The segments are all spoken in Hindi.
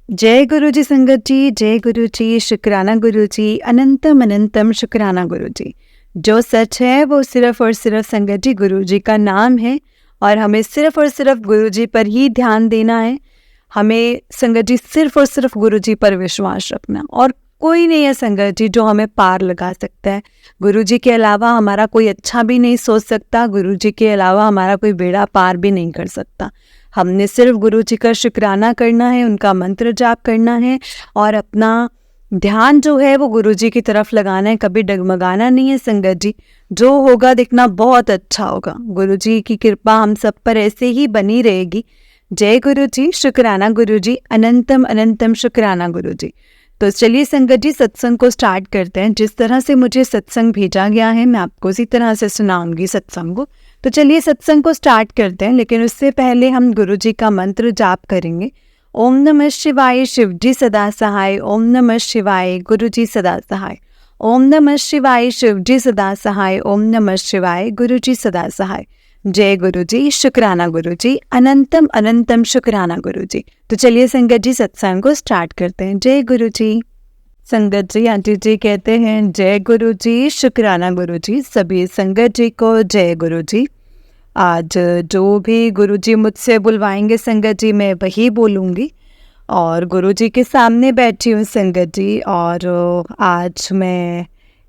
जय गुरु जी संगत जी, जय गुरु जी, शुक्राना गुरु जी, अनंतम अनंतम शुक्राना गुरु जी। जो सच है वो सिर्फ और सिर्फ संगत जी गुरु जी का नाम है और हमें सिर्फ और सिर्फ गुरु जी पर ही ध्यान देना है। हमें संगत जी सिर्फ और सिर्फ गुरु जी पर विश्वास रखना और कोई नहीं है संगत जी जो हमें पार लगा सकता है। गुरु जी के अलावा हमारा कोई अच्छा भी नहीं सोच सकता, गुरु जी के अलावा हमारा कोई बेड़ा पार भी नहीं कर सकता। हमने सिर्फ गुरु जी का शुक्राना करना है, उनका मंत्र जाप करना है और अपना ध्यान जो है वो गुरु जी की तरफ लगाना है, कभी डगमगाना नहीं है संगत जी। जो होगा देखना बहुत अच्छा होगा। गुरु जी की कृपा हम सब पर ऐसे ही बनी रहेगी। जय गुरु जी, शुक्राना गुरु जी, अनंतम अनंतम शुक्राना गुरु जी। तो चलिए संगत जी सत्संग को स्टार्ट करते हैं। जिस तरह से मुझे सत्संग भेजा गया है मैं आपको उसी तरह से सुनाऊंगी सत्संग को। तो चलिए सत्संग को स्टार्ट करते हैं, लेकिन उससे पहले हम गुरु जी का मंत्र जाप करेंगे। ओम नमः शिवाय, शिव जी सदा सहाय। ओम नमः शिवाय, गुरु जी सदा सहाय। ओम नमः शिवाय, शिव जी सदा सहाय। ओम नमः शिवाय, गुरु जी सदा सहाय। जय गुरु जी, शुक्राना गुरु जी, अनंतम अनंतम शुक्राना गुरु जी। तो चलिए संगत जी सत्संग को स्टार्ट करते हैं। जय गुरु जी। संगत जी आंटी जी कहते हैं जय गुरु जी, शुक्राना गुरु जी। सभी संगत जी को जय गुरु जी। आज जो भी गुरु जी मुझसे बुलवाएंगे संगत जी मैं वही बोलूँगी और गुरु जी के सामने बैठी हूँ संगत जी। और आज मैं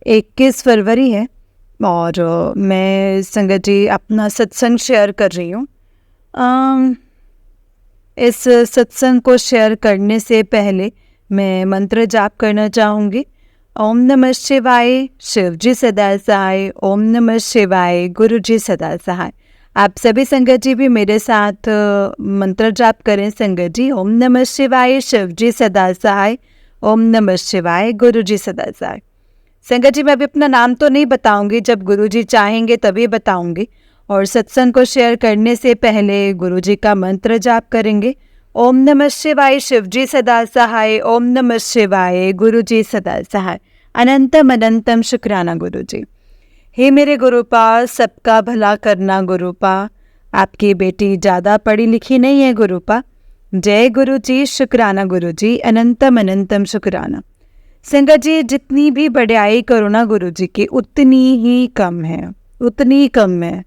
21 फरवरी है और मैं संगत जी अपना सत्संग शेयर कर रही हूँ। इस सत्संग को शेयर करने से पहले मैं मंत्र जाप करना चाहूँगी। ओम नमः शिवाय, शिव जी सदा सहाय। ओम नमः शिवाय, गुरु जी सदा सहाय। आप सभी संगत जी भी मेरे साथ मंत्र जाप करें संगत जी। ओम नमः शिवाय, शिव जी सदा सहाय। ओम नमः शिवाय, गुरु जी सदा सहाय। संगत जी मैं अभी अपना नाम तो नहीं बताऊंगी, जब गुरु जी चाहेंगे तभी बताऊंगी। और सत्संग को शेयर करने से पहले गुरु जी का मंत्र जाप करेंगे। ओम नमः शिवाय, शिव जी सदा सहाय। ओम नमः शिवाय, गुरु जी सदा सहाय। अनंतम अनंतम शुक्राना गुरु जी। हे मेरे गुरुपा, सबका भला करना गुरुपा। आपकी बेटी ज़्यादा पढ़ी लिखी नहीं है गुरुपा। जय गुरु जी, शुक्राना गुरु जी, अनंतम अनंतम शुक्राना। संगत जी जितनी भी बढ़ाई करो ना गुरु जी की उतनी ही कम है, उतनी कम है।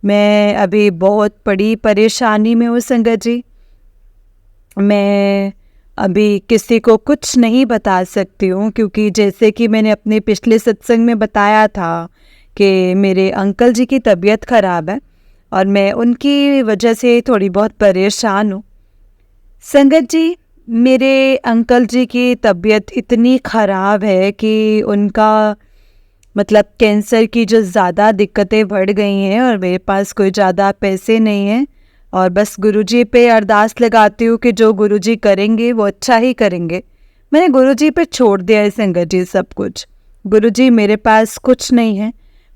मैं अभी बहुत बड़ी परेशानी में हूँ संगत जी। मैं अभी किसी को कुछ नहीं बता सकती हूँ, क्योंकि जैसे कि मैंने अपने पिछले सत्संग में बताया था कि मेरे अंकल जी की तबीयत ख़राब है और मैं उनकी वजह से थोड़ी बहुत परेशान हूँ। संगत जी मेरे अंकल जी की तबीयत इतनी ख़राब है कि उनका मतलब कैंसर की जो ज़्यादा दिक्कतें बढ़ गई हैं और मेरे पास कोई ज़्यादा पैसे नहीं हैं और बस गुरुजी पे अरदास लगाती हूँ कि जो गुरुजी करेंगे वो अच्छा ही करेंगे। मैंने गुरुजी पे छोड़ दिया है संगत जी सब कुछ। गुरुजी मेरे पास कुछ नहीं है।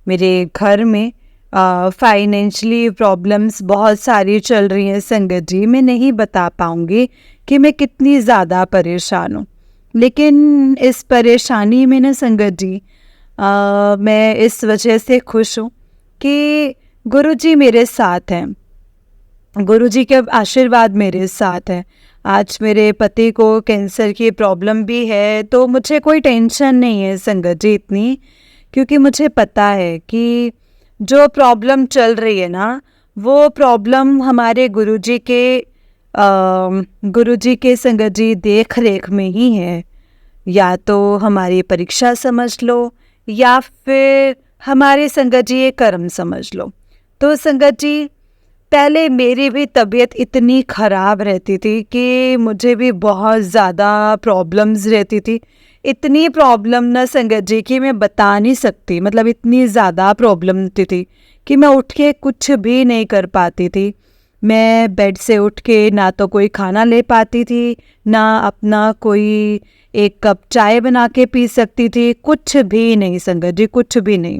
मेरे घर में फाइनेंशियली प्रॉब्लम्स बहुत सारी चल रही हैं संगत जी। मैं नहीं बता पाऊँगी कि मैं कितनी ज़्यादा परेशान हूँ, लेकिन इस परेशानी में ना संगत जी मैं इस वजह से खुश हूँ कि गुरुजी मेरे साथ हैं, गुरुजी के आशीर्वाद मेरे साथ है। आज मेरे पति को कैंसर की प्रॉब्लम भी है तो मुझे कोई टेंशन नहीं है संगत जी इतनी, क्योंकि मुझे पता है कि जो प्रॉब्लम चल रही है ना वो प्रॉब्लम हमारे गुरुजी के संगत जी देख रेख में ही है। या तो हमारी परीक्षा समझ लो या फिर हमारे संगत जी ये कर्म समझ लो। तो संगत जी पहले मेरी भी तबीयत इतनी ख़राब रहती थी कि मुझे भी बहुत ज़्यादा प्रॉब्लम्स रहती थी। इतनी प्रॉब्लम ना संगत जी कि मैं बता नहीं सकती, मतलब इतनी ज़्यादा प्रॉब्लम होती थी कि मैं उठ के कुछ भी नहीं कर पाती थी। मैं बेड से उठ के ना तो कोई खाना ले पाती थी, ना अपना कोई एक कप चाय बना के पी सकती थी, कुछ भी नहीं संगत जी, कुछ भी नहीं।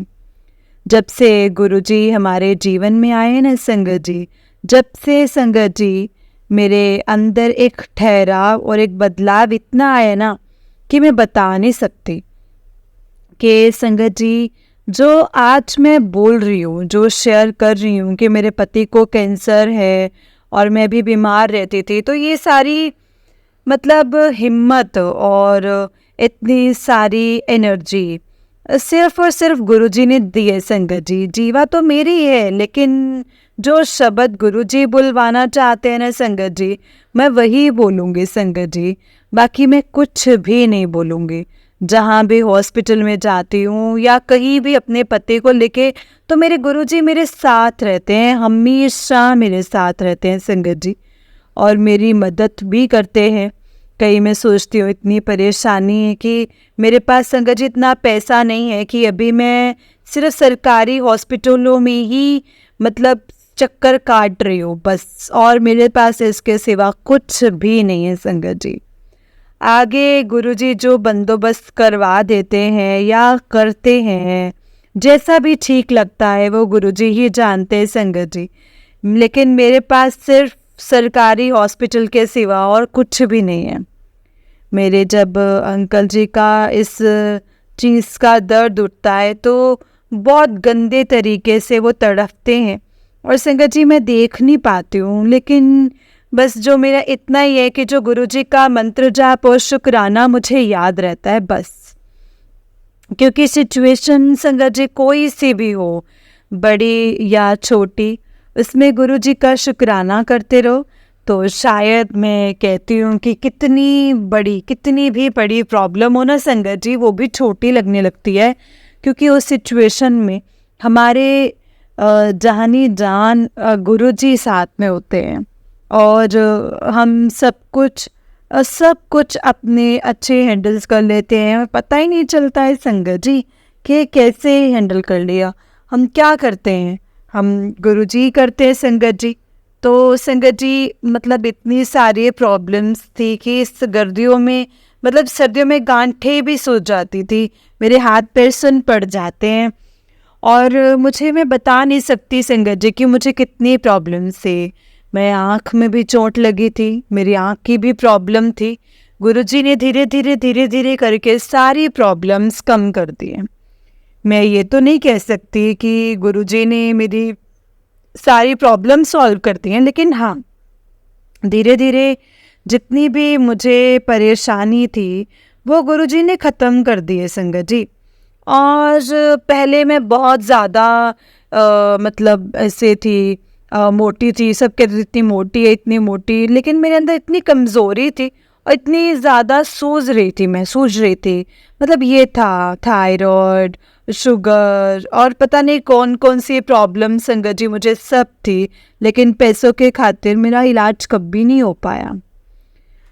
जब से गुरुजी हमारे जीवन में आए ना संगत जी, जब से संगत जी मेरे अंदर एक ठहराव और एक बदलाव इतना आया ना कि मैं बता नहीं सकती। कि संगत जी जो आज मैं बोल रही हूँ, जो शेयर कर रही हूँ कि मेरे पति को कैंसर है और मैं भी बीमार रहती थी, तो ये सारी मतलब हिम्मत और इतनी सारी एनर्जी सिर्फ और सिर्फ गुरुजी ने दी है संगत जी। जीवा तो मेरी है, लेकिन जो शब्द गुरुजी बुलवाना चाहते हैं ना संगत जी, मैं वही बोलूँगी संगत जी। बाकी मैं कुछ भी नहीं बोलूँगी। जहाँ भी हॉस्पिटल में जाती हूँ या कहीं भी अपने पति को लेके, तो मेरे गुरुजी मेरे साथ रहते हैं, हमेशा मेरे साथ रहते हैं संगत जी, और मेरी मदद भी करते हैं। कहीं मैं सोचती हूँ इतनी परेशानी है कि मेरे पास संगत जी इतना पैसा नहीं है कि अभी मैं सिर्फ सरकारी हॉस्पिटलों में ही मतलब चक्कर काट रही हूँ बस, और मेरे पास इसके सिवा कुछ भी नहीं है संगत जी। आगे गुरुजी जो बंदोबस्त करवा देते हैं या करते हैं, जैसा भी ठीक लगता है वो गुरुजी ही जानते हैं संगत जी। लेकिन मेरे पास सिर्फ सरकारी हॉस्पिटल के सिवा और कुछ भी नहीं है। मेरे जब अंकल जी का इस चीज़ का दर्द उठता है तो बहुत गंदे तरीके से वो तड़पते हैं, और संगत जी मैं देख नहीं पाती हूँ। लेकिन बस जो मेरा इतना ही है कि जो गुरुजी का मंत्र जाप और शुक्राना मुझे याद रहता है बस। क्योंकि सिचुएशन संगत जी कोई सी भी हो, बड़ी या छोटी, उसमें गुरुजी का शुक्राना करते रहो तो शायद मैं कहती हूँ कि कितनी भी बड़ी प्रॉब्लम हो ना संगत जी, वो भी छोटी लगने लगती है। क्योंकि उस सिचुएशन में हमारे जहानी जान गुरुजी साथ में होते हैं, और हम सब कुछ अपने अच्छे हैंडल्स कर लेते हैं, और पता ही नहीं चलता है संगत जी कि कैसे हैंडल कर लिया। हम क्या करते हैं, हम गुरुजी करते हैं संगत जी। तो संगत जी मतलब इतनी सारी प्रॉब्लम्स थी कि इस गर्दियों में मतलब सर्दियों में गांठें भी सूज जाती थी, मेरे हाथ पैर सुन पड़ जाते हैं, और मैं बता नहीं सकती संगत जी कि मुझे कितनी प्रॉब्लम्स थी। मैं आँख में भी चोट लगी थी, मेरी आँख की भी प्रॉब्लम थी। गुरुजी ने धीरे धीरे करके सारी प्रॉब्लम्स कम कर दी हैं। मैं ये तो नहीं कह सकती कि गुरुजी ने मेरी सारी प्रॉब्लम सॉल्व कर दी हैं, लेकिन हाँ, धीरे धीरे जितनी भी मुझे परेशानी थी वो गुरुजी ने ख़त्म कर दी है संगत जी। और पहले मैं बहुत ज़्यादा मतलब ऐसे थी, मोटी थी, सब कहते थे इतनी मोटी है इतनी मोटी, लेकिन मेरे अंदर इतनी कमज़ोरी थी और इतनी ज़्यादा सूझ रही थी। मतलब ये था थायराइड, शुगर और पता नहीं कौन कौन सी प्रॉब्लम संगत जी मुझे सब थी, लेकिन पैसों के खातिर मेरा इलाज कभी नहीं हो पाया।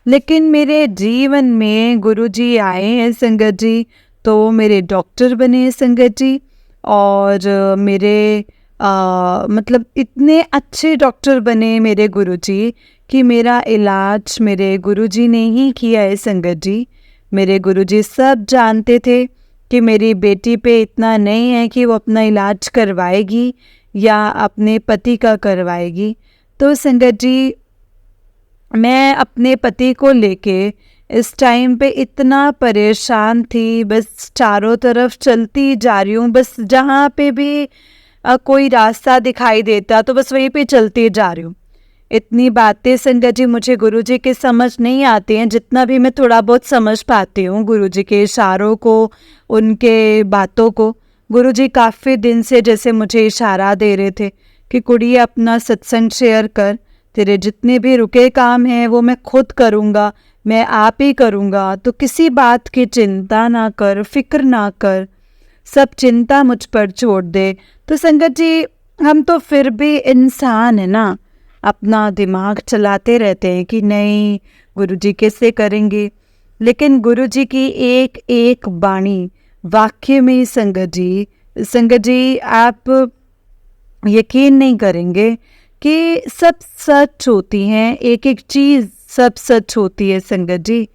लेकिन मेरे जीवन में गुरुजी आए हैं संगत जी, तो मेरे डॉक्टर बने संगत जी, और मेरे मतलब इतने अच्छे डॉक्टर बने मेरे गुरुजी कि मेरा इलाज मेरे गुरुजी ने ही किया है संगत जी। मेरे गुरुजी सब जानते थे कि मेरी बेटी पे इतना नहीं है कि वो अपना इलाज करवाएगी या अपने पति का करवाएगी। तो संगत जी मैं अपने पति को लेके इस टाइम पे इतना परेशान थी, बस चारों तरफ चलती जा रही हूँ, बस जहाँ पे भी कोई रास्ता दिखाई देता तो बस वहीं पे चलती जा रही हूँ। इतनी बातें संगत जी मुझे गुरुजी के समझ नहीं आती हैं, जितना भी मैं थोड़ा बहुत समझ पाती हूँ गुरुजी के इशारों को, उनके बातों को। गुरुजी काफ़ी दिन से जैसे मुझे इशारा दे रहे थे कि कुड़ी अपना सत्संग शेयर कर, तेरे जितने भी रुके काम हैं वो मैं खुद करूँगा, मैं आप ही करूँगा, तो किसी बात की चिंता ना कर, फिक्र ना कर, सब चिंता मुझ पर छोड़ दे। तो संगत जी हम तो फिर भी इंसान है ना, अपना दिमाग चलाते रहते हैं कि नहीं गुरुजी कैसे करेंगे, लेकिन गुरुजी की एक एक वाणी वाक्य में संगत जी आप यकीन नहीं करेंगे कि सब सच होती हैं, एक एक चीज़ सब सच होती है संगत जी,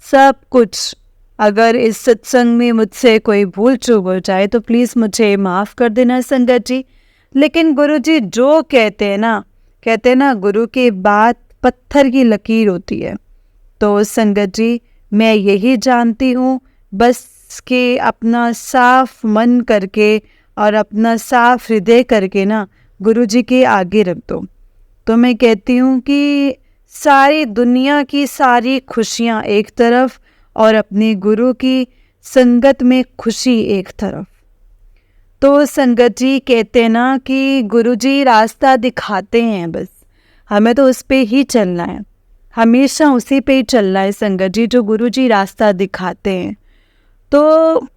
सब कुछ। अगर इस सत्संग में मुझसे कोई भूल चूक हो जाए तो प्लीज़ मुझे माफ़ कर देना संगत जी। लेकिन गुरुजी जो कहते हैं ना गुरु की बात पत्थर की लकीर होती है। तो संगत जी मैं यही जानती हूँ बस कि अपना साफ मन करके और अपना साफ हृदय करके ना गुरुजी के आगे रख दो। तो मैं कहती हूँ कि सारी दुनिया की सारी खुशियाँ एक तरफ और अपने गुरु की संगत में खुशी एक तरफ। तो संगत जी कहते हैं ना कि गुरु जी रास्ता दिखाते हैं, बस हमें तो उस पे ही चलना है, हमेशा उसी पे ही चलना है संगत जी, जो गुरु जी रास्ता दिखाते हैं। तो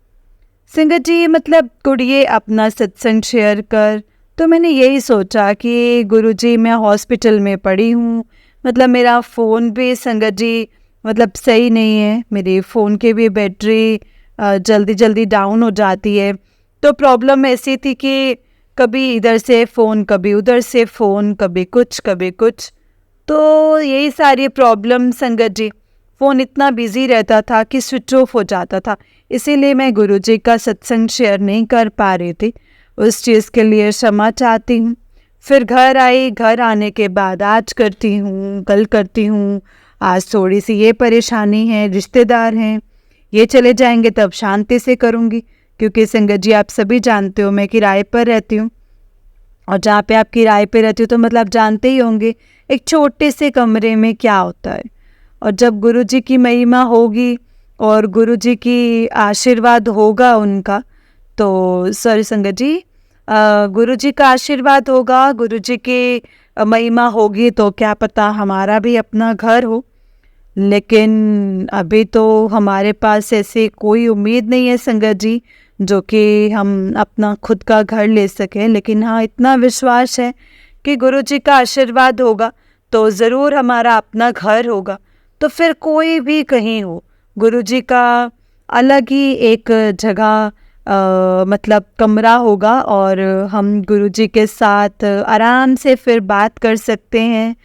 संगत जी मतलब कुड़िए अपना सत्संग शेयर कर, तो मैंने यही सोचा कि गुरुजी मैं हॉस्पिटल में पड़ी हूँ, मतलब मेरा फ़ोन भी संगत जी मतलब सही नहीं है, मेरे फ़ोन की भी बैटरी जल्दी जल्दी डाउन हो जाती है। तो प्रॉब्लम ऐसी थी कि कभी इधर से फ़ोन, कभी उधर से फ़ोन, कभी कुछ कभी कुछ, तो यही सारी प्रॉब्लम संगत जी। फ़ोन इतना बिज़ी रहता था कि स्विच ऑफ हो जाता था, इसीलिए मैं गुरुजी का सत्संग शेयर नहीं कर पा रही थी। उस चीज़ के लिए क्षमा चाहती हूँ। फिर घर आई, घर आने के बाद आज करती हूँ, कल करती हूँ। आज थोड़ी सी ये परेशानी है, रिश्तेदार हैं, ये चले जाएंगे तब शांति से करूँगी, क्योंकि संगत जी आप सभी जानते हो मैं किराए पर रहती हूँ। और जहाँ पे आप किराए पे रहती हो तो मतलब जानते ही होंगे एक छोटे से कमरे में क्या होता है। और जब गुरुजी की महिमा होगी और गुरुजी की आशीर्वाद होगा उनका, तो सॉरी संगत जी, गुरुजी का आशीर्वाद होगा, गुरुजी की महिमा होगी, तो क्या पता हमारा भी अपना घर हो। लेकिन अभी तो हमारे पास ऐसी कोई उम्मीद नहीं है संगत जी, जो कि हम अपना खुद का घर ले सकें। लेकिन हाँ, इतना विश्वास है कि गुरुजी का आशीर्वाद होगा तो ज़रूर हमारा अपना घर होगा। तो फिर कोई भी कहीं हो, गुरुजी का अलग ही एक जगह मतलब कमरा होगा और हम गुरुजी के साथ आराम से फिर बात कर सकते हैं।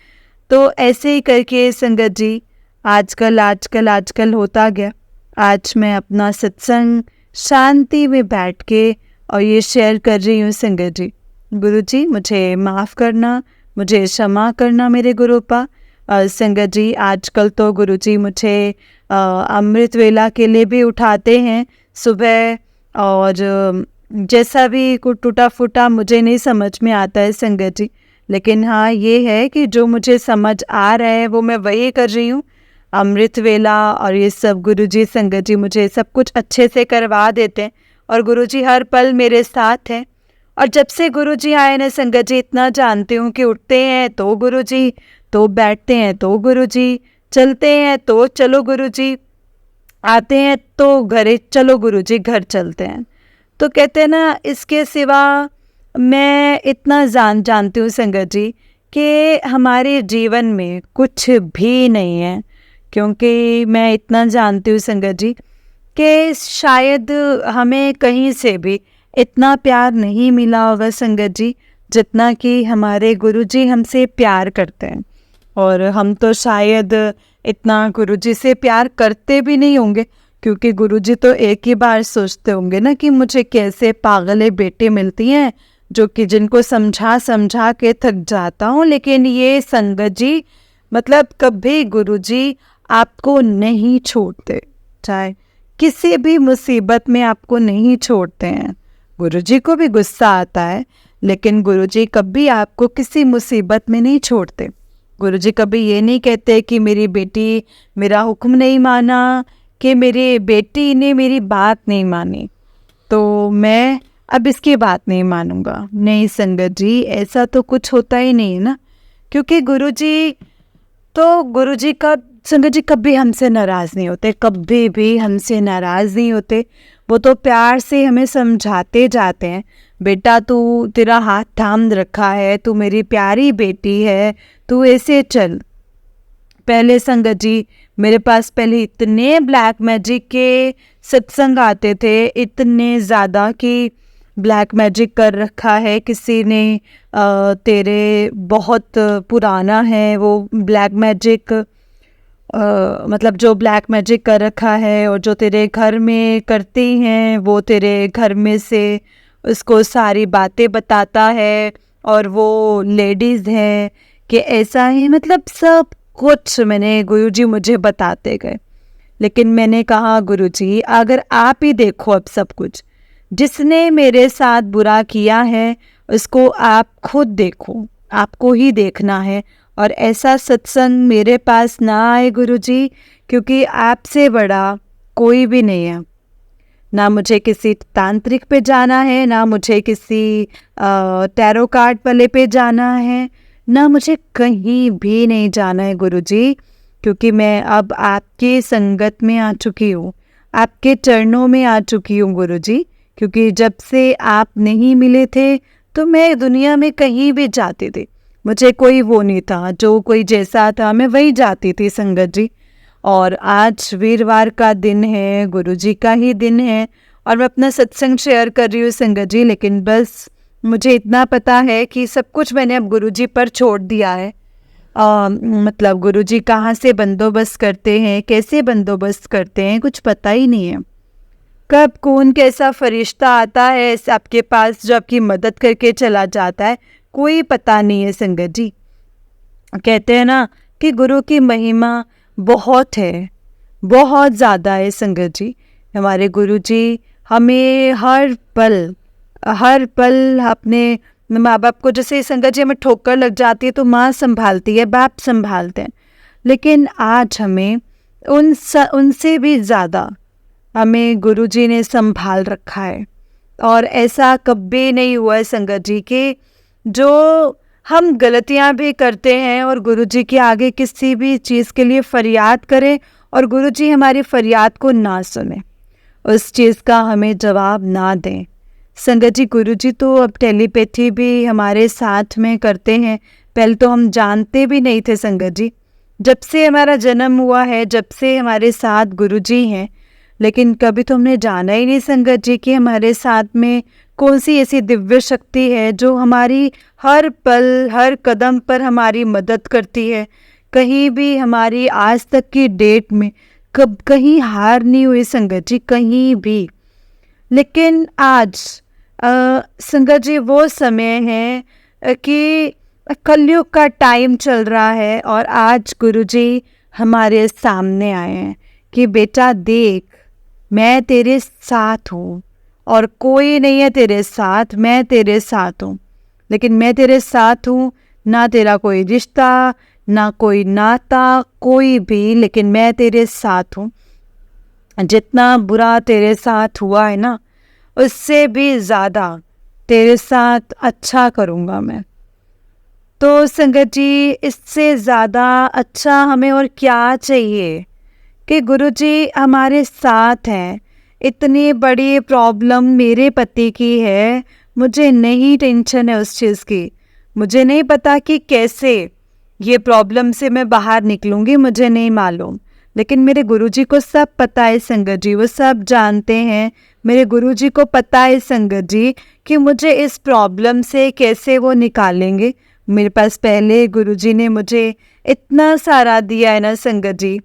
तो ऐसे ही करके संगत जी आजकल होता गया। आज मैं अपना सत्संग शांति में बैठ के और ये शेयर कर रही हूँ संगत जी। गुरुजी मुझे माफ़ करना, मुझे क्षमा करना मेरे गुरुपा। संगत जी आजकल तो गुरुजी मुझे अमृत वेला के लिए भी उठाते हैं सुबह, और जैसा भी कुछ टूटा फूटा मुझे नहीं समझ में आता है संगत जी। लेकिन हाँ, ये है कि जो मुझे समझ आ रहा है वो मैं वही कर रही हूँ। अमृत वेला और ये सब गुरुजी संगत जी मुझे सब कुछ अच्छे से करवा देते हैं और गुरुजी हर पल मेरे साथ हैं। और जब से गुरुजी आए ना संगत जी, इतना जानती हूँ कि उठते हैं तो गुरुजी, तो बैठते हैं तो गुरुजी, चलते हैं तो चलो गुरुजी, आते हैं तो घरे चलो गुरुजी, घर चलते हैं। तो कहते हैं ना, इसके सिवा मैं इतना जानती हूँ संगत जी कि हमारे जीवन में कुछ भी नहीं है। क्योंकि मैं इतना जानती हूँ संगत जी कि शायद हमें कहीं से भी इतना प्यार नहीं मिला होगा संगत जी, जितना कि हमारे गुरुजी हमसे प्यार करते हैं। और हम तो शायद इतना गुरुजी से प्यार करते भी नहीं होंगे, क्योंकि गुरुजी तो एक ही बार सोचते होंगे ना कि मुझे कैसे पागले बेटे मिलती हैं जो कि जिनको समझा समझा के थक जाता हूँ। लेकिन ये संगत जी मतलब कभी गुरुजी आपको नहीं छोड़ते, चाहे किसी भी मुसीबत में आपको नहीं छोड़ते हैं। गुरुजी को भी गुस्सा आता है, लेकिन गुरुजी कभी आपको किसी मुसीबत में नहीं छोड़ते। गुरुजी कभी ये नहीं कहते कि मेरी बेटी मेरा हुक्म नहीं माना, कि मेरी बेटी ने मेरी बात नहीं मानी तो मैं अब इसकी बात नहीं मानूंगा। नहीं संगत जी, ऐसा तो कुछ होता ही नहीं है ना, क्योंकि गुरुजी का संगत जी कभी हमसे नाराज़ नहीं होते, कभी भी हमसे नाराज़ नहीं होते। वो तो प्यार से हमें समझाते जाते हैं, बेटा तू, तेरा हाथ थाम रखा है, तू मेरी प्यारी बेटी है, तू ऐसे चल। पहले संगत जी मेरे पास पहले इतने ब्लैक मैजिक के सत्संग आते थे, इतने ज़्यादा कि ब्लैक मैजिक कर रखा है किसी ने, तेरे बहुत पुराना है वो ब्लैक मैजिक, मतलब जो ब्लैक मैजिक कर रखा है और जो तेरे घर में करती हैं वो तेरे घर में से उसको सारी बातें बताता है, और वो लेडीज़ हैं कि ऐसा ही, मतलब सब कुछ मैंने गुरुजी मुझे बताते गए। लेकिन मैंने कहा गुरुजी अगर आप ही देखो अब सब कुछ, जिसने मेरे साथ बुरा किया है उसको आप खुद देखो, आपको ही देखना है और ऐसा सत्संग मेरे पास ना आए गुरुजी, क्योंकि आपसे बड़ा कोई भी नहीं है। ना मुझे किसी तांत्रिक पे जाना है, ना मुझे किसी टैरो कार्ड वाले पे जाना है, ना मुझे कहीं भी नहीं जाना है गुरुजी, क्योंकि मैं अब आपकी संगत में आ चुकी हूँ, आपके चरणों में आ चुकी हूँ गुरुजी। क्योंकि जब से आप नहीं मिले थे तो मैं दुनिया में कहीं भी जाती थी, मुझे कोई वो नहीं था, जो कोई जैसा था मैं वही जाती थी संगत जी। और आज वीरवार का दिन है, गुरुजी का ही दिन है, और मैं अपना सत्संग शेयर कर रही हूँ संगत जी। लेकिन बस मुझे इतना पता है कि सब कुछ मैंने अब गुरुजी पर छोड़ दिया है। मतलब गुरुजी कहाँ से बंदोबस्त करते हैं, कैसे बंदोबस्त करते हैं, कुछ पता ही नहीं है। कब कौन कैसा फरिश्ता आता है आपके पास जो आपकी मदद करके चला जाता है, कोई पता नहीं है संगत जी। कहते हैं ना कि गुरु की महिमा बहुत है, बहुत ज़्यादा है संगत जी। हमारे गुरु जी हमें हर पल अपने माँ बाप को, जैसे संगत जी हमें ठोकर लग जाती है तो माँ संभालती है, बाप संभालते हैं, लेकिन आज हमें उनसे भी ज़्यादा हमें गुरुजी ने संभाल रखा है। और ऐसा कभी नहीं हुआ है संगत जी कि जो हम गलतियां भी करते हैं और गुरुजी के आगे किसी भी चीज़ के लिए फरियाद करें और गुरुजी हमारी फरियाद को ना सुने, उस चीज़ का हमें जवाब ना दें। संगत जी गुरुजी तो अब टेलीपैथी भी हमारे साथ में करते हैं, पहले तो हम जानते भी नहीं थे संगत जी। जब से हमारा जन्म हुआ है, जब से हमारे साथ गुरुजी हैं, लेकिन कभी तो हमने जाना ही नहीं संगत जी कि हमारे साथ में कौन सी ऐसी दिव्य शक्ति है जो हमारी हर पल हर कदम पर हमारी मदद करती है। कहीं भी हमारी आज तक की डेट में कहीं हार नहीं हुई संगत जी, कहीं भी। लेकिन आज संगत जी वो समय है कि कलयुग का टाइम चल रहा है और आज गुरुजी हमारे सामने आए हैं कि बेटा देख, मैं तेरे साथ हूँ और कोई नहीं है तेरे साथ, मैं तेरे साथ हूँ। लेकिन मैं तेरे साथ हूँ, ना तेरा कोई रिश्ता, ना कोई नाता, कोई भी, लेकिन मैं तेरे साथ हूँ। जितना बुरा तेरे साथ हुआ है ना, उससे भी ज़्यादा तेरे साथ अच्छा करूँगा मैं। तो संगत जी इससे ज़्यादा अच्छा हमें और क्या चाहिए कि गुरुजी हमारे साथ हैं। इतनी बड़ी प्रॉब्लम मेरे पति की है, मुझे नहीं टेंशन है उस चीज़ की, मुझे नहीं पता कि कैसे ये प्रॉब्लम से मैं बाहर निकलूँगी, मुझे नहीं मालूम, लेकिन मेरे गुरुजी को सब पता है संगत जी, वो सब जानते हैं। मेरे गुरुजी को पता है संगत जी कि मुझे इस प्रॉब्लम से कैसे वो निकालेंगे। मेरे पास पहले गुरुजी ने मुझे इतना सारा दिया है ना संगत जी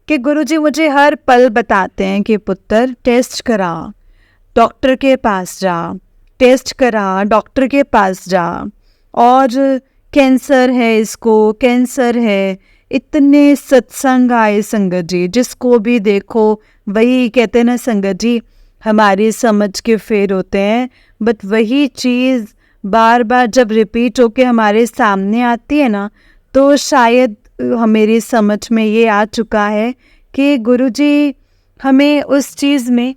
कि गुरुजी मुझे हर पल बताते हैं कि पुत्र टेस्ट करा, डॉक्टर के पास जा, टेस्ट करा, डॉक्टर के पास जा, और कैंसर है, इसको कैंसर है। इतने सत्संग आए संगत जी, जिसको भी देखो वही कहते हैं ना संगत जी, हमारी समझ के फेर होते हैं, बट वही चीज़ बार बार जब रिपीट होके हमारे सामने आती है ना, तो शायद मेरी समझ में ये आ चुका है कि गुरुजी हमें उस चीज़ में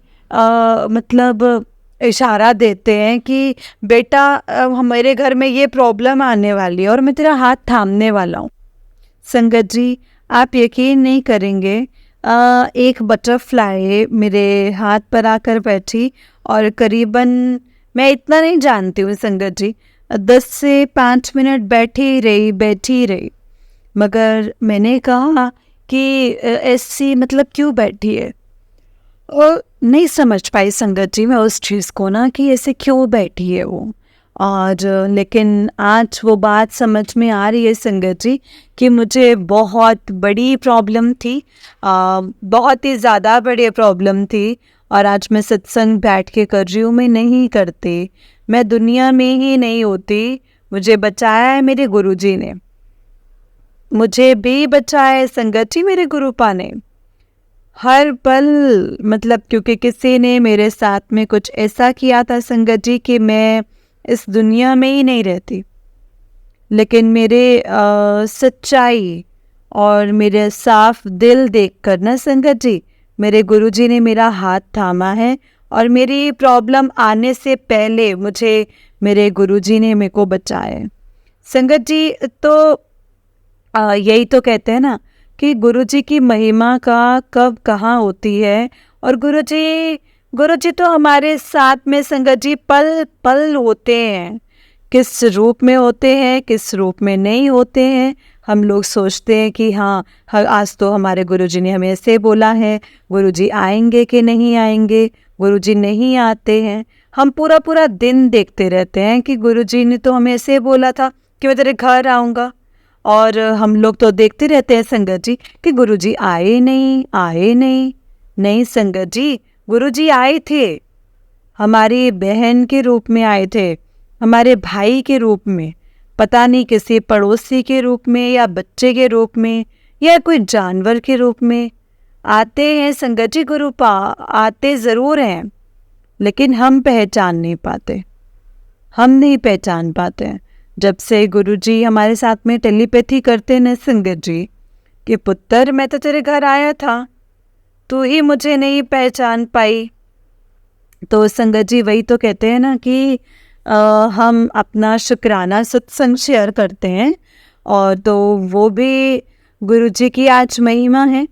मतलब इशारा देते हैं कि बेटा हमारे घर में ये प्रॉब्लम आने वाली है और मैं तेरा हाथ थामने वाला हूँ। संगत जी आप यकीन नहीं करेंगे, एक बटरफ्लाई मेरे हाथ पर आकर बैठी और करीबन, मैं इतना नहीं जानती हूँ संगत जी, 10 से 5 मिनट बैठी रही, मगर मैंने कहा कि ऐसी मतलब क्यों बैठी है, और नहीं समझ पाई संगत जी मैं उस चीज़ को ना कि ऐसे क्यों बैठी है वो। और लेकिन आज वो बात समझ में आ रही है संगत जी कि मुझे बहुत बड़ी प्रॉब्लम थी, बहुत ही ज़्यादा बड़ी प्रॉब्लम थी, और आज मैं सत्संग बैठ के कर रही हूँ। मैं नहीं करती, मैं दुनिया में ही नहीं होती। मुझे बचाया है मेरे गुरुजी ने, मुझे भी बचाया है संगत जी मेरे गुरुपा ने हर पल। मतलब क्योंकि किसी ने मेरे साथ में कुछ ऐसा किया था संगत जी कि मैं इस दुनिया में ही नहीं रहती। लेकिन मेरे सच्चाई और मेरे साफ दिल देखकर ना संगत जी, मेरे गुरुजी ने मेरा हाथ थामा है और मेरी प्रॉब्लम आने से पहले मुझे मेरे गुरुजी ने मेरे को बचाया है। संगत जी, तो यही तो कहते हैं ना कि गुरुजी की महिमा का कब कहाँ होती है। और गुरुजी तो हमारे साथ में संगत जी पल पल होते हैं। किस रूप में होते हैं, किस रूप में नहीं होते हैं। हम लोग सोचते हैं कि हाँ, आज तो हमारे गुरुजी ने हमें ऐसे बोला है, गुरुजी आएंगे कि नहीं आएंगे, गुरुजी नहीं आते हैं। हम पूरा पूरा दिन देखते रहते हैं कि गुरुजी ने तो हमें ऐसे बोला था कि मैं तेरे घर आऊँगा, और हम लोग तो देखते रहते हैं संगत जी कि गुरुजी आए नहीं, आए नहीं। नहीं संगत जी, गुरुजी आए थे, हमारी बहन के रूप में आए थे, हमारे भाई के रूप में, पता नहीं किसी पड़ोसी के रूप में या बच्चे के रूप में या कोई जानवर के रूप में आते हैं संगत जी। आते ज़रूर हैं, लेकिन हम पहचान नहीं पाते, हम नहीं पहचान पाते हैं। जब से गुरुजी हमारे साथ में टेलीपैथी करते हैं ना संगत जी कि पुत्र मैं तो तेरे घर आया था, तू ही मुझे नहीं पहचान पाई। तो संगत जी वही तो कहते हैं ना कि हम अपना शुक्राना सत्संग शेयर करते हैं, और तो वो भी गुरुजी की आज महिमा है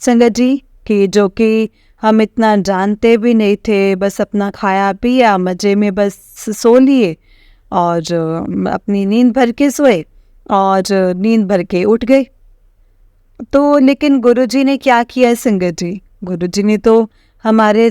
संगत जी, कि जो कि हम इतना जानते भी नहीं थे, बस अपना खाया पिया मज़े में बस सो लिए और अपनी नींद भर के सोए और नींद भर के उठ गए। तो लेकिन गुरुजी ने क्या किया संगत जी, गुरुजी ने तो हमारे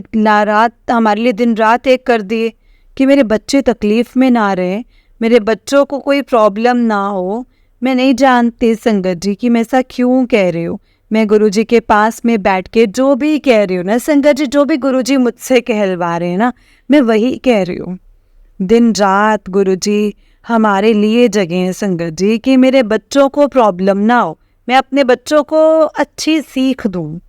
लिए दिन रात एक कर दिए कि मेरे बच्चे तकलीफ़ में ना रहें, मेरे बच्चों को कोई प्रॉब्लम ना हो। मैं नहीं जानती संगत जी कि मैं ऐसा क्यों कह रही हूँ। मैं गुरुजी के पास में बैठ के जो भी कह रही हूँ ना संगत जी, जो भी गुरुजी मुझसे कहलवा रहे हैं ना, मैं वही कह रही हूँ। दिन रात गुरुजी हमारे लिए जगे हैं संगत जी कि मेरे बच्चों को प्रॉब्लम ना हो, मैं अपने बच्चों को अच्छी सीख दूँ,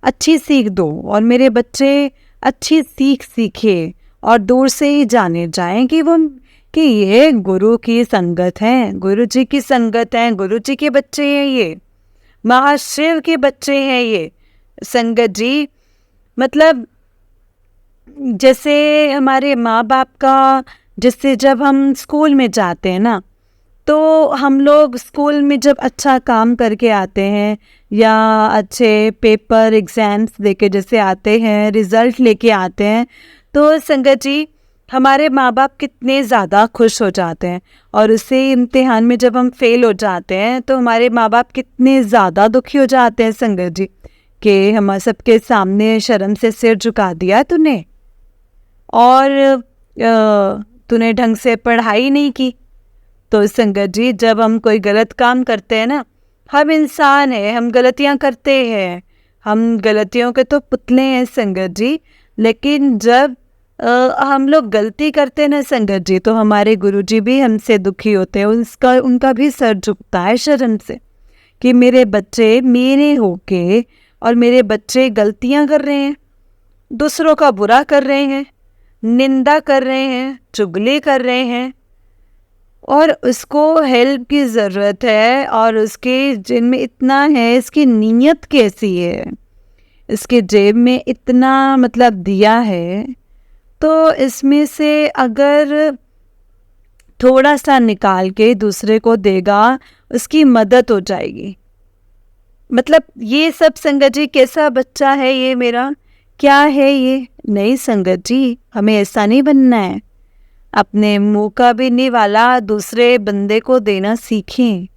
अच्छी सीख दूँ, और मेरे बच्चे अच्छी सीख सीखे और दूर से ही जाने जाएं कि ये गुरु की संगत है, गुरुजी की संगत है, गुरुजी के बच्चे हैं, ये महाशिव के बच्चे हैं ये संगत जी। मतलब जैसे हमारे माँ बाप का, जैसे जब हम स्कूल में जाते हैं ना, तो हम लोग स्कूल में जब अच्छा काम करके आते हैं या अच्छे पेपर एग्ज़ाम्स देके जैसे आते हैं, रिज़ल्ट लेके आते हैं, तो संगत जी हमारे माँ बाप कितने ज़्यादा खुश हो जाते हैं। और उसी इम्तिहान में जब हम फेल हो जाते हैं तो हमारे माँ बाप कितने ज़्यादा दुखी हो जाते हैं संगत जी कि हम सबके सामने शर्म से सिर झुका दिया तूने, और तूने ढंग से पढ़ाई नहीं की। तो संगत जी जब हम कोई गलत काम करते हैं ना, हम इंसान हैं, हम गलतियां करते हैं, हम गलतियों के तो पुतले हैं संगत जी। लेकिन जब हम लोग गलती करते हैं ना संगत जी, तो हमारे गुरुजी भी हमसे दुखी होते हैं, उनका भी सर झुकता है शर्म से कि मेरे बच्चे मेरे होके और मेरे बच्चे गलतियां कर रहे हैं, दूसरों का बुरा कर रहे हैं, निंदा कर रहे हैं, चुगली कर रहे हैं, और उसको हेल्प की ज़रूरत है, और उसके जिनमें इतना है, इसकी नीयत कैसी है, इसके जेब में इतना मतलब दिया है, तो इसमें से अगर थोड़ा सा निकाल के दूसरे को देगा, उसकी मदद हो जाएगी। मतलब ये सब संगत जी कैसा बच्चा है ये मेरा, क्या है ये? नहीं संगत जी, हमें ऐसा नहीं बनना है। अपने मुंह का भी नहीं वाला दूसरे बंदे को देना सीखें,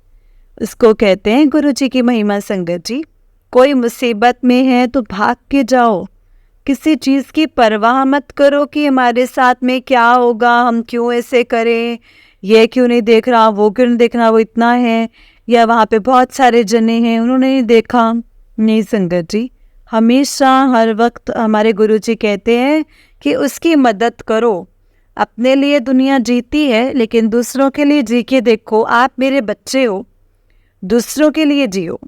उसको कहते हैं गुरुजी की महिमा संगत जी। कोई मुसीबत में है तो भाग के जाओ, किसी चीज़ की परवाह मत करो कि हमारे साथ में क्या होगा, हम क्यों ऐसे करें, ये क्यों नहीं देख रहा, वो क्यों नहीं देख रहा, वो इतना है, या वहाँ पे बहुत सारे जने हैं उन्होंने नहीं देखा। नहीं संगत जी, हमेशा हर वक्त हमारे गुरुजी कहते हैं कि उसकी मदद करो। अपने लिए दुनिया जीती है, लेकिन दूसरों के लिए जी के देखो। आप मेरे बच्चे हो, दूसरों के लिए जियो,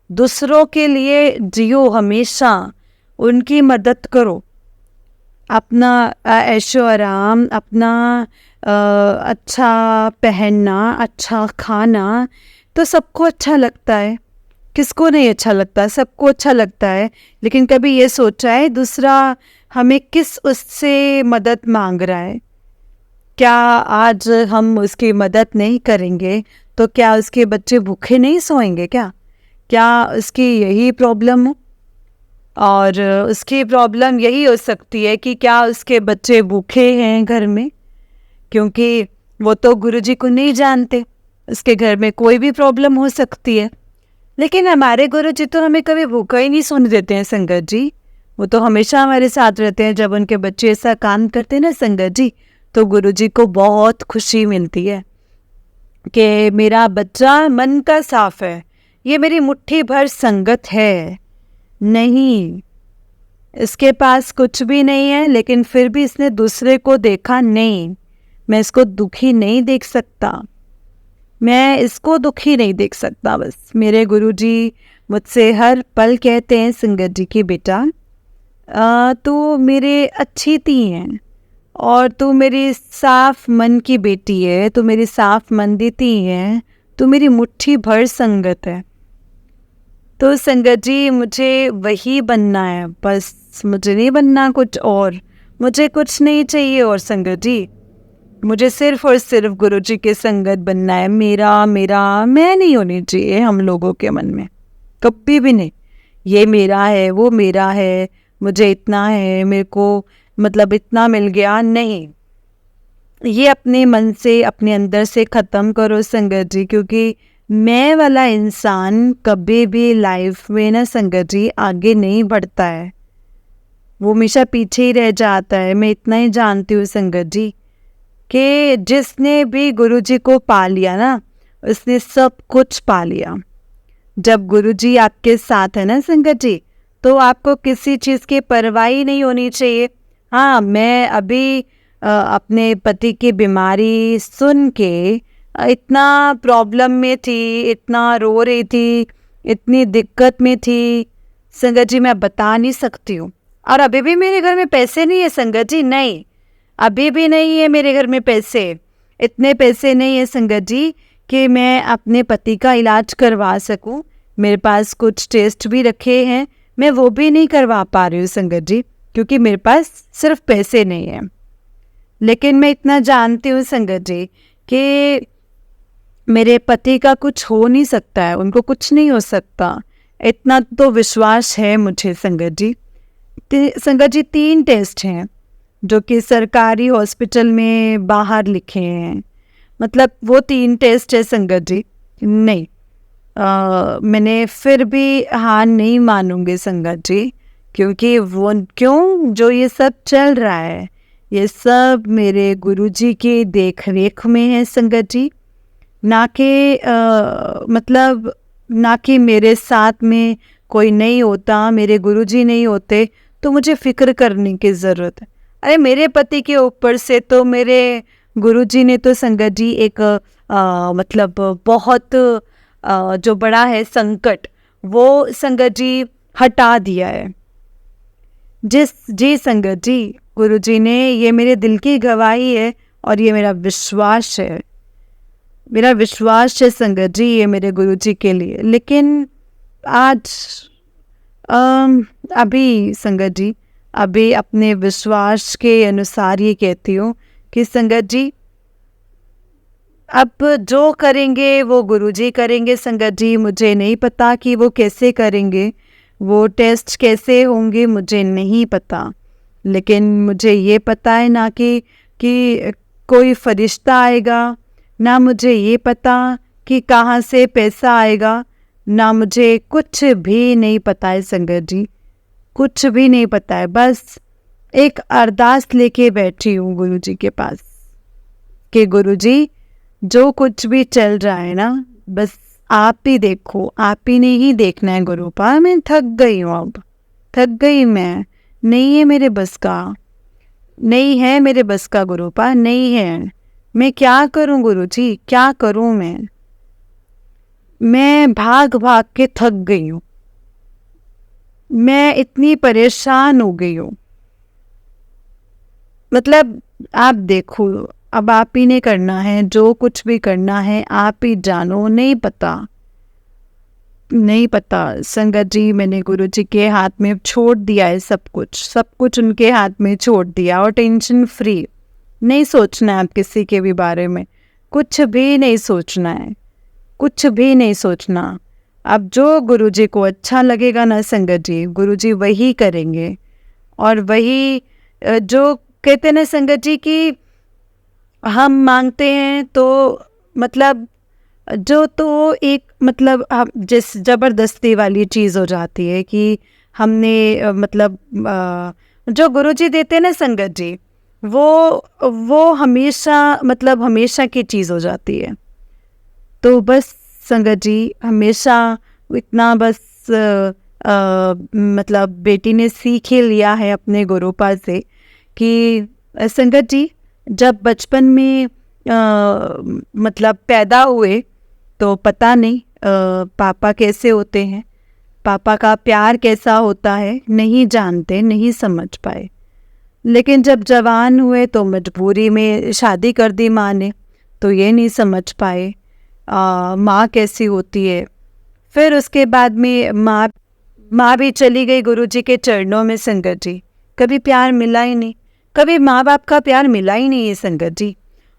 दूसरों के लिए जियो, हमेशा उनकी मदद करो। अपना ऐशो आराम, अपना अच्छा पहनना, अच्छा खाना, तो सबको अच्छा लगता है। किसको नहीं अच्छा लगता, सबको अच्छा लगता है। लेकिन कभी ये सोचा है दूसरा हमें किस उससे मदद मांग रहा है? क्या आज हम उसकी मदद नहीं करेंगे तो क्या उसके बच्चे भूखे नहीं सोएंगे क्या? क्या उसकी यही प्रॉब्लम हो? और उसकी प्रॉब्लम यही हो सकती है कि क्या उसके बच्चे भूखे हैं घर में, क्योंकि वो तो गुरुजी को नहीं जानते। उसके घर में कोई भी प्रॉब्लम हो सकती है। लेकिन हमारे गुरुजी तो हमें कभी भूखा ही नहीं सोने देते हैं संगत जी। वो तो हमेशा हमारे साथ रहते हैं। जब उनके बच्चे ऐसा काम करते हैं ना संगत जी, तो गुरुजी को बहुत खुशी मिलती है कि मेरा बच्चा मन का साफ है, ये मेरी मुट्ठी भर संगत है। नहीं, इसके पास कुछ भी नहीं है, लेकिन फिर भी इसने दूसरे को देखा नहीं। मैं इसको दुखी नहीं देख सकता, मैं इसको दुखी नहीं देख सकता। बस मेरे गुरुजी मुझसे हर पल कहते हैं संगत जी की बेटा तू मेरे अच्छी ती हैं और तू मेरी साफ मन की बेटी है, तू मेरी साफ मन दी ती है, तू मेरी मुट्ठी भर संगत है। तो संगत जी मुझे वही बनना है, बस मुझे नहीं बनना कुछ और, मुझे कुछ नहीं चाहिए और संगत जी। मुझे सिर्फ और सिर्फ गुरु जी के संगत बनना है। मेरा मेरा मैं नहीं होनी चाहिए हम लोगों के मन में, कभी भी नहीं। ये मेरा है, वो मेरा है, मुझे इतना है, मेरे को मतलब इतना मिल गया, नहीं। ये अपने मन से, अपने अंदर से ख़त्म करो संगत जी, क्योंकि मैं वाला इंसान कभी भी लाइफ में ना संगत जी आगे नहीं बढ़ता है, वो हमेशा पीछे ही रह जाता है। मैं इतना ही जानती हूँ संगत जी कि जिसने भी गुरुजी को पा लिया ना, उसने सब कुछ पा लिया। जब गुरुजी आपके साथ है ना संगत जी, तो आपको किसी चीज़ की परवाह ही नहीं होनी चाहिए। हाँ, मैं अभी अपने पति की बीमारी सुन के इतना प्रॉब्लम में थी, इतना रो रही थी, इतनी दिक्कत में थी संगत जी, मैं बता नहीं सकती हूँ। और अभी भी मेरे घर में पैसे नहीं है संगत जी, नहीं, अभी भी नहीं है मेरे घर में पैसे। इतने पैसे नहीं है संगत जी कि मैं अपने पति का इलाज करवा सकूं। मेरे पास कुछ टेस्ट भी रखे हैं, मैं वो भी नहीं करवा पा रही हूँ संगत जी, क्योंकि मेरे पास सिर्फ पैसे नहीं है। लेकिन मैं इतना जानती हूँ संगत जी कि मेरे पति का कुछ हो नहीं सकता है, उनको कुछ नहीं हो सकता, इतना तो विश्वास है मुझे संगत जी। संगत जी 3 टेस्ट हैं जो कि सरकारी हॉस्पिटल में बाहर लिखे हैं, मतलब वो 3 टेस्ट है संगत जी। नहीं, मैंने फिर भी हार नहीं मानूंगी संगत जी, क्योंकि वो क्यों जो ये सब चल रहा है, ये सब मेरे गुरुजी की देख रेख में है संगत जी। ना कि मतलब ना कि मेरे साथ में कोई नहीं होता, मेरे गुरुजी नहीं होते तो मुझे फिक्र करने की ज़रूरत है। अरे मेरे पति के ऊपर से तो मेरे गुरुजी ने तो संगत जी एक मतलब बहुत जो बड़ा है संकट, वो संगत जी हटा दिया है। जी संगत जी, गुरुजी ने, ये मेरे दिल की गवाही है और ये मेरा विश्वास है, मेरा विश्वास है संगत जी ये मेरे गुरुजी के लिए। लेकिन आज अभी संगत जी, अभी अपने विश्वास के अनुसार ये कहती हूँ कि संगत जी अब जो करेंगे वो गुरुजी करेंगे संगत जी। मुझे नहीं पता कि वो कैसे करेंगे, वो टेस्ट कैसे होंगे, मुझे नहीं पता। लेकिन मुझे ये पता है ना कि कोई फरिश्ता आएगा, ना मुझे ये पता कि कहाँ से पैसा आएगा, ना मुझे कुछ भी नहीं पता है संगत जी, कुछ भी नहीं पता है। बस एक अरदास लेके बैठी हूँ गुरुजी के पास कि गुरुजी जो कुछ भी चल रहा है ना, बस आप ही देखो, आप ही ने ही देखना है गुरुपा। मैं थक गई हूँ, अब थक गई मैं, नहीं है मेरे बस का, नहीं है मेरे बस का गुरुपा, नहीं है। मैं क्या करूँ गुरुजी, क्या करूँ मैं भाग भाग के थक गई हूँ, मैं इतनी परेशान हो गई हूँ। मतलब आप देखो, अब आप ही ने करना है, जो कुछ भी करना है आप ही जानो। नहीं पता, नहीं पता संगत जी, मैंने गुरु जी के हाथ में छोड़ दिया है सब कुछ उनके हाथ में छोड़ दिया, और टेंशन फ्री। नहीं सोचना है आप किसी के भी बारे में, कुछ भी नहीं सोचना है, कुछ भी नहीं सोचना। अब जो गुरु जी को अच्छा लगेगा ना संगत जी, गुरु जी वही करेंगे। और वही जो कहते हैं ना संगत जी कि हम मांगते हैं तो मतलब जो तो एक मतलब हम जिस ज़बरदस्ती वाली चीज़ हो जाती है कि हमने मतलब जो गुरुजी देते हैं ना संगत जी, वो हमेशा मतलब हमेशा की चीज़ हो जाती है। तो बस संगत जी हमेशा इतना बस मतलब बेटी ने सीख ही लिया है अपने गुरुपा से कि संगत जी जब बचपन में मतलब पैदा हुए तो पता नहीं पापा कैसे होते हैं, पापा का प्यार कैसा होता है, नहीं जानते, नहीं समझ पाए। लेकिन जब जवान हुए तो मजबूरी में शादी कर दी माँ ने, तो ये नहीं समझ पाए माँ कैसी होती है। फिर उसके बाद में माँ भी चली गई गुरुजी के चरणों में संगत जी, कभी प्यार मिला ही नहीं, कभी माँ बाप का प्यार मिला ही नहीं है संगत जी।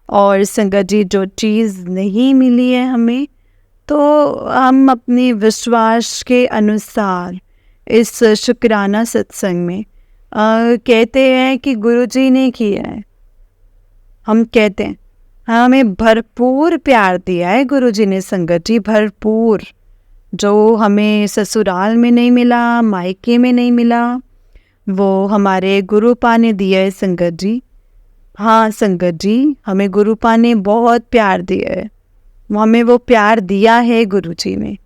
और संगत जी जो चीज़ नहीं मिली है हमें, तो हम अपनी विश्वास के अनुसार इस शुक्राना सत्संग में कहते हैं कि गुरुजी ने किया है। हम कहते हैं हमें भरपूर प्यार दिया है गुरुजी ने संगत जी, भरपूर, जो हमें ससुराल में नहीं मिला, मायके में नहीं मिला, वो हमारे गुरुपा ने दिया है संगत जी। हाँ संगत जी, हमें गुरुपा ने बहुत प्यार दिया है, हमें वो प्यार दिया है गुरुजी ने।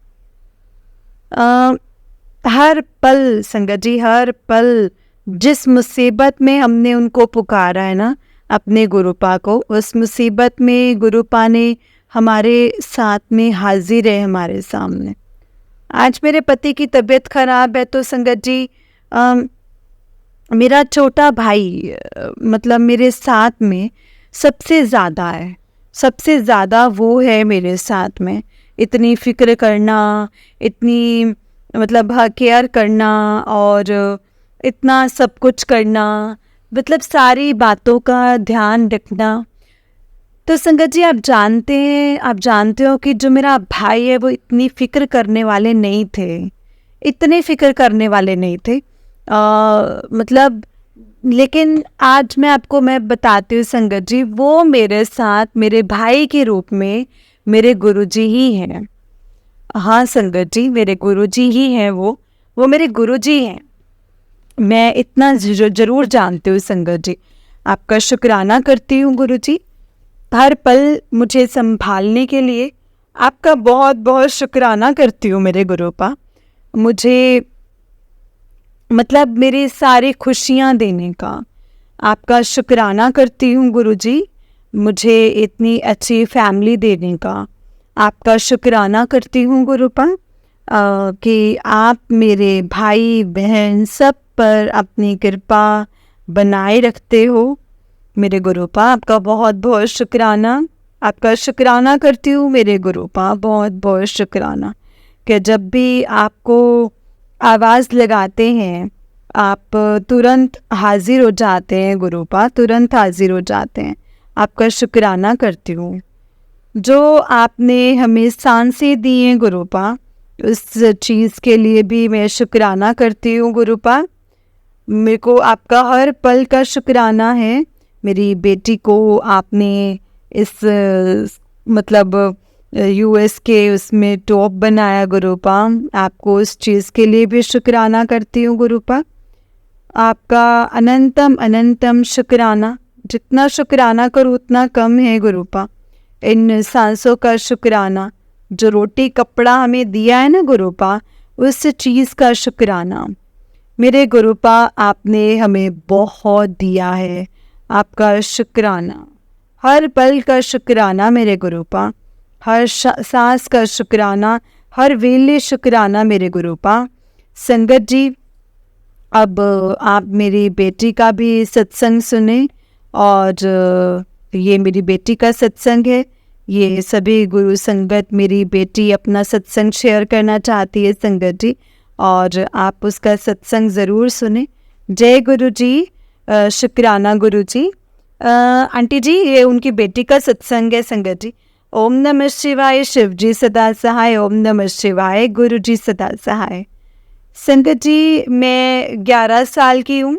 हर पल संगत जी, हर पल जिस मुसीबत में हमने उनको पुकारा है ना अपने गुरुपा को, उस मुसीबत में गुरुपा ने हमारे साथ में हाजिर है हमारे सामने। आज मेरे पति की तबीयत खराब है तो संगत जी मेरा छोटा भाई मतलब मेरे साथ में सबसे ज़्यादा है, सबसे ज़्यादा वो है मेरे साथ में। इतनी फ़िक्र करना, इतनी मतलब केयर करना और इतना सब कुछ करना, मतलब सारी बातों का ध्यान रखना। तो संगत जी आप जानते हैं, आप जानते हो कि जो मेरा भाई है वो इतनी फ़िक्र करने वाले नहीं थे, इतने फ़िक्र करने वाले नहीं थे मतलब। लेकिन आज मैं बताती हूँ संगत जी, वो मेरे साथ मेरे भाई के रूप में मेरे गुरुजी ही हैं। हाँ संगत जी, मेरे गुरुजी ही हैं, वो मेरे गुरुजी हैं। मैं इतना ज़रूर जानती हूँ संगत जी। आपका शुक्राना करती हूँ गुरुजी, हर पल मुझे संभालने के लिए आपका बहुत बहुत शुक्राना करती हूँ मेरे गुरुपा। मुझे मतलब मेरी सारी खुशियाँ देने का आपका शुक्राना करती हूँ गुरुजी। मुझे इतनी अच्छी फैमिली देने का आपका शुक्राना करती हूँ गुरुपा कि आप मेरे भाई बहन सब पर अपनी कृपा बनाए रखते हो मेरे गुरुपा। आपका बहुत बहुत शुक्राना, आपका शुक्राना करती हूँ मेरे गुरुपा, बहुत बहुत शुक्राना कि जब भी आपको आवाज़ लगाते हैं आप तुरंत हाजिर हो जाते हैं गुरुपा, तुरंत हाजिर हो जाते हैं। आपका शुक्राना करती हूँ। जो आपने हमें सांसें दी हैं गुरुपा, उस चीज़ के लिए भी मैं शुक्राना करती हूँ गुरुपा। मेरे को आपका हर पल का शुक्राना है। मेरी बेटी को आपने इस मतलब यूएस के उसमें टॉप बनाया गुरुपा, आपको उस चीज़ के लिए भी शुक्राना करती हूँ गुरुपा। आपका अनंतम अनंतम शुक्राना, जितना शुक्राना करूँ उतना कम है गुरुपा। इन सांसों का शुक्राना, जो रोटी कपड़ा हमें दिया है ना गुरुपा, उस चीज़ का शुक्राना मेरे गुरुपा, आपने हमें बहुत दिया है। आपका शुक्राना, हर पल का शुक्राना मेरे गुरुपा, हर सांस का शुक्राना, हर वेले शुक्राना मेरे गुरुपा। संगत जी अब आप मेरी बेटी का भी सत्संग सुने और ये मेरी बेटी का सत्संग है। ये सभी गुरु संगत, मेरी बेटी अपना सत्संग शेयर करना चाहती है संगत जी, और आप उसका सत्संग ज़रूर सुने। जय गुरु जी। शुक्राना गुरु जी। आंटी जी, ये उनकी बेटी का सत्संग है संगत जी। ओम नमः शिवाय, शिव जी सदा सहाय। ओम नमः शिवाय, गुरु जी सदा सहाय। संगत जी, मैं 11 साल की हूँ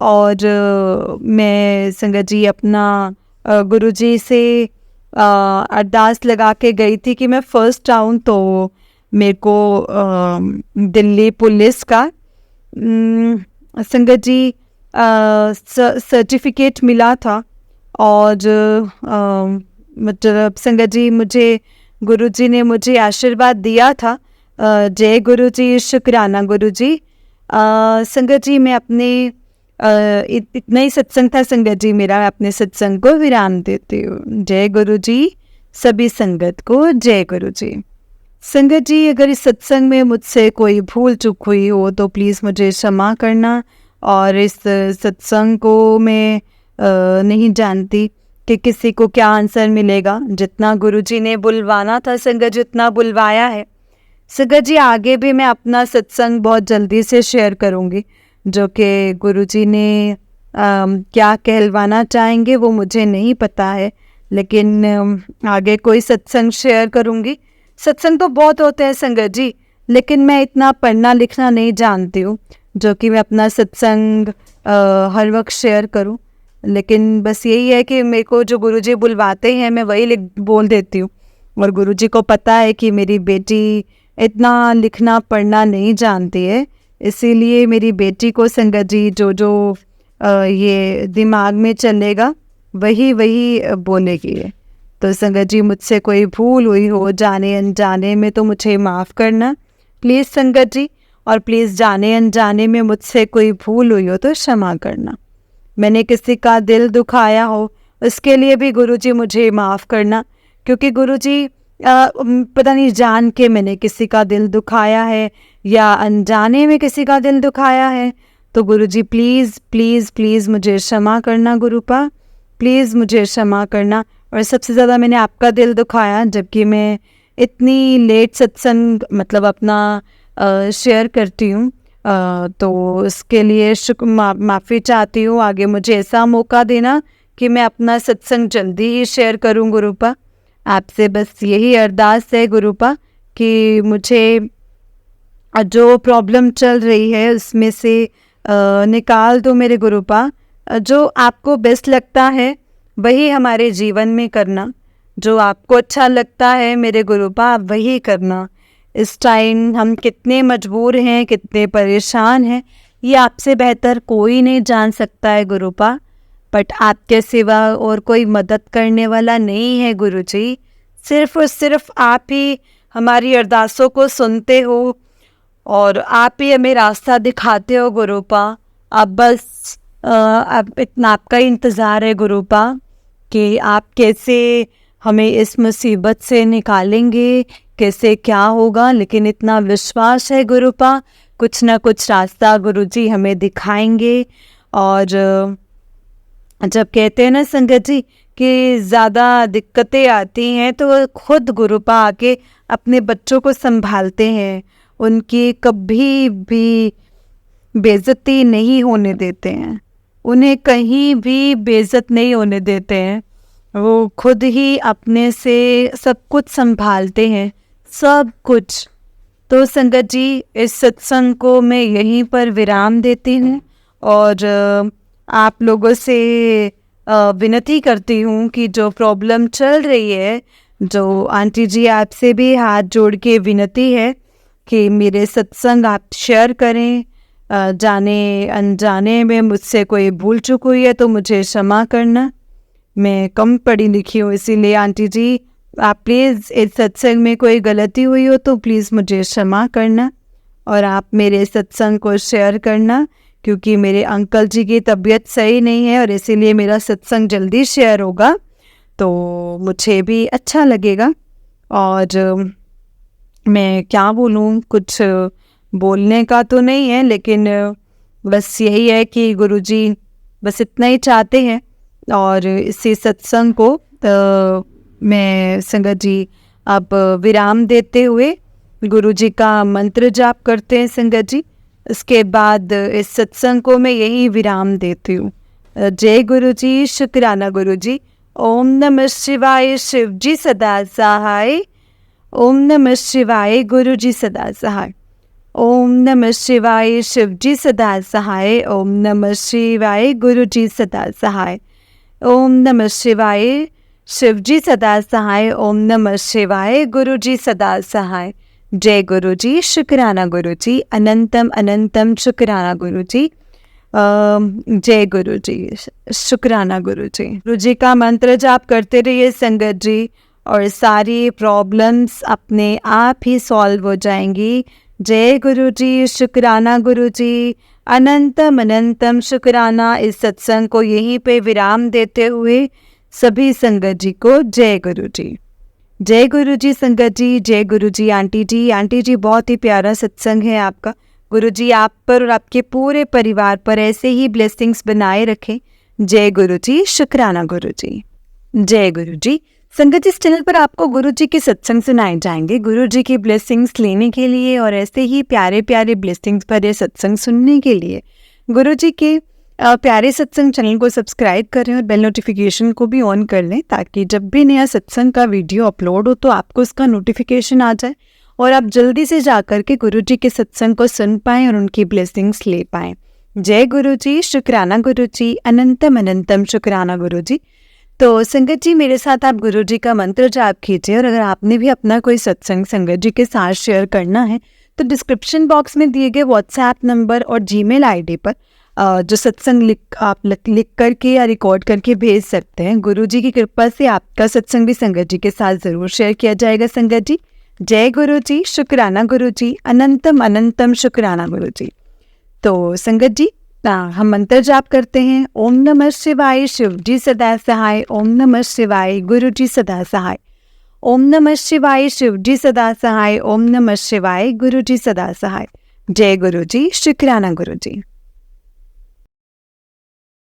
और मैं संगत जी अपना गुरु जी से अरदास लगा के गई थी कि मैं फर्स्ट आऊँ, तो मेरे को दिल्ली पुलिस का संगत जी सर्टिफिकेट मिला था। और मतलब संगत जी, मुझे गुरु जी ने मुझे आशीर्वाद दिया था। जय गुरु जी। शुक्राना गुरु जी। संगत जी, मैं अपने इतना ही सत्संग था संगत जी मेरा, अपने सत्संग को विराम देती हूँ। जय गुरु जी। सभी संगत को जय गुरु जी। संगत जी, अगर इस सत्संग में मुझसे कोई भूल चूक हुई हो तो प्लीज़ मुझे क्षमा करना। और इस सत्संग को मैं नहीं जानती कि किसी को क्या आंसर मिलेगा। जितना गुरुजी ने बुलवाना था संगत, जितना बुलवाया है संगत जी, आगे भी मैं अपना सत्संग बहुत जल्दी से शेयर करूँगी। जो कि गुरुजी ने क्या कहलवाना चाहेंगे वो मुझे नहीं पता है, लेकिन आगे कोई सत्संग शेयर करूँगी। सत्संग तो बहुत होते हैं संगत जी, लेकिन मैं इतना पढ़ना लिखना नहीं जानती हूँ जो कि मैं अपना सत्संग हर वक्त शेयर करूँ। लेकिन बस यही है कि मेरे को जो गुरुजी बुलवाते हैं मैं वही बोल देती हूँ। और गुरुजी को पता है कि मेरी बेटी इतना लिखना पढ़ना नहीं जानती है, इसीलिए मेरी बेटी को संगत जी जो जो ये दिमाग में चलेगा वही वही बोलेगी। तो संगत जी, मुझसे कोई भूल हुई हो जाने अनजाने में तो मुझे माफ़ करना प्लीज़ संगत जी। और प्लीज़ जाने अनजाने में मुझसे कोई भूल हुई हो तो क्षमा करना। मैंने किसी का दिल दुखाया हो उसके लिए भी गुरुजी मुझे माफ़ करना, क्योंकि गुरुजी पता नहीं जान के मैंने किसी का दिल दुखाया है या अनजाने में किसी का दिल दुखाया है, तो गुरुजी प्लीज़ प्लीज़ प्लीज़ मुझे क्षमा करना। गुरुपा प्लीज़ मुझे क्षमा करना। और सबसे ज़्यादा मैंने आपका दिल दुखाया, जबकि मैं इतनी लेट सत्संग मतलब अपना शेयर करती हूँ, तो उसके लिए माफ़ी चाहती हूँ। आगे मुझे ऐसा मौका देना कि मैं अपना सत्संग जल्दी ही शेयर करूँ गुरुपा। आपसे बस यही अरदास है गुरुपा कि मुझे जो प्रॉब्लम चल रही है उसमें से निकाल दो मेरे गुरुपा। जो आपको बेस्ट लगता है वही हमारे जीवन में करना, जो आपको अच्छा लगता है मेरे गुरुपा वही करना। इस टाइम हम कितने मजबूर हैं, कितने परेशान हैं, ये आपसे बेहतर कोई नहीं जान सकता है गुरुपा। बट आपके सिवा और कोई मदद करने वाला नहीं है गुरुजी। सिर्फ और सिर्फ आप ही हमारी अरदासों को सुनते हो और आप ही हमें रास्ता दिखाते हो गुरुपा। अब बस अब इतना आपका इंतज़ार है गुरुपा कि आप कैसे हमें इस मुसीबत से निकालेंगे, कैसे क्या होगा। लेकिन इतना विश्वास है गुरुपा, कुछ ना कुछ रास्ता गुरुजी हमें दिखाएंगे। और जब कहते हैं ना संगत जी कि ज़्यादा दिक्कतें आती हैं तो खुद गुरुपा आके अपने बच्चों को संभालते हैं, उनकी कभी भी बेइज्जती नहीं होने देते हैं, उन्हें कहीं भी बेइज्जत नहीं होने देते हैं। वो खुद ही अपने से सब कुछ संभालते हैं, सब कुछ। तो संगत जी, इस सत्संग को मैं यहीं पर विराम देती हूँ और आप लोगों से विनती करती हूँ कि जो प्रॉब्लम चल रही है, जो आंटी जी आपसे भी हाथ जोड़ के विनती है कि मेरे सत्संग आप शेयर करें। जाने अनजाने में मुझसे कोई भूल चूक हुई है तो मुझे क्षमा करना। मैं कम पढ़ी लिखी हूँ, इसीलिए आंटी जी आप प्लीज़ इस सत्संग में कोई गलती हुई हो तो प्लीज़ मुझे क्षमा करना। और आप मेरे सत्संग को शेयर करना, क्योंकि मेरे अंकल जी की तबीयत सही नहीं है और इसीलिए मेरा सत्संग जल्दी शेयर होगा तो मुझे भी अच्छा लगेगा। और मैं क्या बोलूँ, कुछ बोलने का तो नहीं है, लेकिन बस यही है कि गुरुजी बस इतना ही चाहते हैं और इसी सत्संग को मैं संगत जी अब विराम देते हुए गुरु जी का मंत्र जाप करते हैं संगत जी। इसके बाद इस सत्संग को मैं यही विराम देती हूँ। जय गुरु जी, शुक्राना गुरु जी। ओम नमः शिवाय, शिव जी सदा सहाय। ओम नमः शिवाय, गुरु जी सदा सहाय। ओम नमः शिवाय, शिव जी सदा सहाय। ओम नमः शिवाय, गुरु जी सदा सहाय। ओम नमः शिवाय, शिव जी सदा सहाय। ओम नमः शिवाय, गुरु जी सदा सहाय। जय गुरु जी, शुक्राना गुरु जी। अनंतम अनंतम शुक्राना गुरु जी। जय गुरु जी, शुक्राना गुरु जी। गुरु जी का मंत्र जाप करते रहिए संगत जी, और सारी प्रॉब्लम्स अपने आप ही सॉल्व हो जाएंगी। जय गुरु जी, शुक्राना गुरु जी। अनंतम अनंतम शुक्राना। इस सत्संग को यहीं पे विराम देते हुए सभी संगत जी को जय गुरु जी। जय गुरु जी संगत जी। जय गुरु जी आंटी जी। आंटी जी, बहुत ही प्यारा सत्संग है आपका। गुरु जी आप पर और आपके पूरे परिवार पर ऐसे ही ब्लेसिंग्स बनाए रखें। जय गुरु जी, शुक्राना गुरु जी। जय गुरु जी। संगत जी, इस चैनल पर आपको गुरु जी के सत्संग सुनाए जाएंगे। गुरु जी की ब्लेसिंग्स लेने के लिए और ऐसे ही प्यारे प्यारे ब्लेसिंग्स भरे सत्संग सुनने के लिए गुरु जी के प्यारे सत्संग चैनल को सब्सक्राइब करें और बेल नोटिफिकेशन को भी ऑन कर लें, ताकि जब भी नया सत्संग का वीडियो अपलोड हो तो आपको उसका नोटिफिकेशन आ जाए और आप जल्दी से जाकर के गुरु जी के सत्संग को सुन पाएं और उनकी ब्लेसिंग्स ले पाएं। जय गुरु जी, शुक्राना गुरु जी। अनंतम अनंतम शुक्राना गुरु जी। तो संगत जी, मेरे साथ आप गुरु जी का मंत्र जाप कीजिए, और अगर आपने भी अपना कोई सत्संग संगत जी के साथ शेयर करना है तो डिस्क्रिप्शन बॉक्स में दिए गए व्हाट्सएप नंबर और जीमेल आईडी पर जो सत्संग लिख करके या रिकॉर्ड करके भेज सकते हैं। गुरु जी की कृपा से आपका सत्संग भी संगत जी के साथ ज़रूर शेयर किया जाएगा संगत जी। जय गुरु जी, शुक्राना गुरु जी। अनंतम अनंतम शुक्राना गुरु जी। तो संगत जी, हम मंत्र जाप करते हैं। ओम नमः शिवाय, शिव जी सदा सहाय। ओम नमः शिवाय, गुरु जी सदा सहाय। ओम नमः शिवाय, शिव जी सदा सहाय। ओम नमः शिवाय, गुरु जी सदा सहाय। जय गुरु जी, शुक्राना गुरु जी।